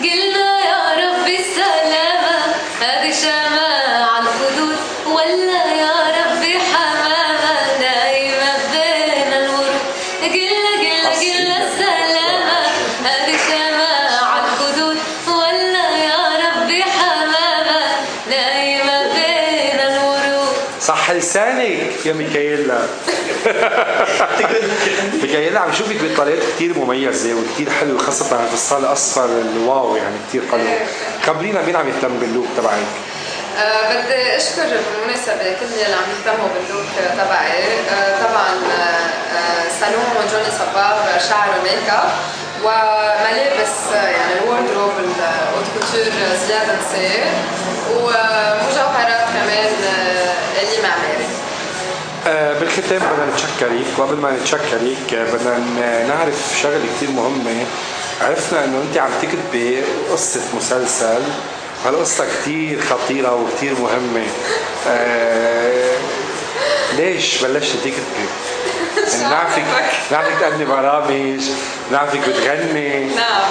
قلنا يا رب السلامة، هذه شماعة على الخدود ولا يا ربي حمامة نايمة بين الورود. قلنا السلامة، هذه شماعة على الخدود ولا يا ربي حمامة نايمة بين الورود. صح لسانك يا ميكايلا. ميكايلا عم شوفك بطريقات كتير مميزة وكتير حلوة، خاصة على الفستان الأصفر الواو يعني كتير حلو. خبرينا مين عم يهتم باللوك تبعك؟ بدي اشكر بالمناسبة كل اللي عم يهتموا باللوك تبعي. طبعا سالون جوني صباغ شعر وميك اب، وملابس يعني الوردروب الاوت كوتور زياد نسير، ومجوهرات كمان اللي معماري. بالختام بدنا نتشكرك، وقبل ما نتشكرك بدنا نعرف شغله كتير مهمه. عرفنا انه انت عم تكتبي قصه مسلسل، هالقصه كتير خطيره وكتير مهمه. ليش بلشتي تكتبي؟ يعني نعرفك تقدمي برامج، نعرفك بتغني. نعم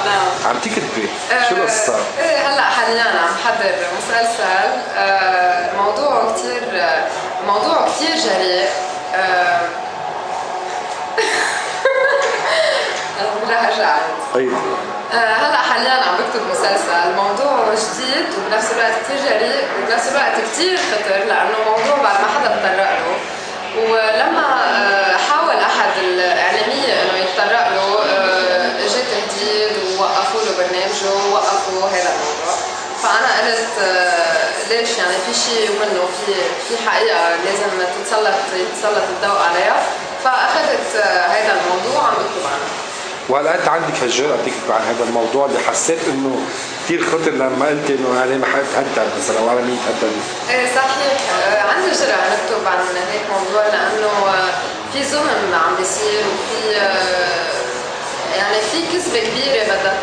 عم تكتبي شو القصه؟ هلا حاليا عم حضر مسلسل موضوعه كتير جريء. رجعت. طيب هلا حاليا عم بكتب مسلسل موضوعه جديد وبنفس الوقت كتير جريء وبنفس الوقت كتير خطر، لانه موضوع بعد ما حدا تطرق له، ولما حاول احد الاعلاميه انه يتطرق له اجى تهديد ووقفوا له برنامجه ووقفوا هذا الموضوع. فانا قلت ليش يعني في شيء منه، في حقيقه لازم يتسلط الضوء عليها، فاخذت هذا الموضوع عم بكتب عنه. وهلا انت عندك هالجرأة تكتب عن هذا الموضوع اللي حسيت انه كثير خطر لما قلت انه انا ما حتهدد مثلا او انا مين تهدد؟ ايه صحيح، عندي جرأة نكتب عن هيك موضوع، لانه في ظلم عم بيصير، وفي يعني في كذبة كبيرة بدها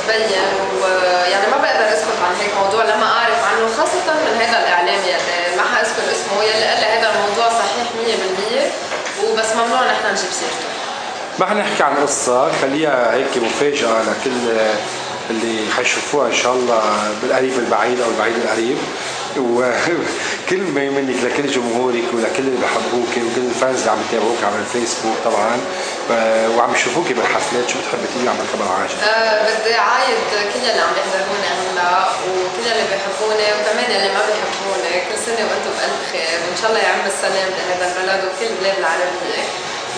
تبين، ويعني ما بقدر اسكت عن هيك موضوع لما اعرف عنه، خاصة من هذا الاعلامي اللي ما حاذكر اسمه، يلي قال لي هذا الموضوع صحيح 100% وبس ممنوع نحن نجيب سيرته. ما حنحكي عن قصة، خليها هيك مفاجأة لكل اللي حيشوفوها ان شاء الله بالقريب البعيد او البعيد القريب. وكلمة منك لكل جمهورك ولكل اللي بحبوك وكل الفانز اللي عم يتابعوك على الفيسبوك طبعا وعم يشوفوك بالحفلات، شو بتحبي تقولي عن الخبر عاجل؟ بدي عايد كل اللي عم يحضروني هلا وكل اللي بيحبوني وكمان اللي ما بيحبوني، كل سنة وانتم بألف خير، وان شاء الله يعم السلام لهذا البلد وكل البلاد العربية.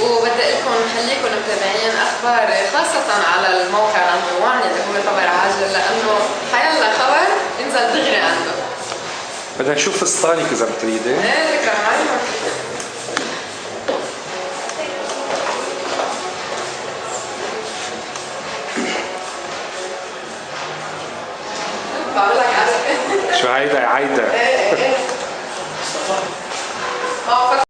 وبدي لكم خليكم متابعين اخباري خاصة على الموقع نمبر 1 اللي هو خبر عاجل، لانه حيلا خبر انزل دغري عنده. بدنا نشوف فستانك اذا بتريدي. ايه كمان بعمل لك عسل. شو هيدا يا عايدة؟ ايه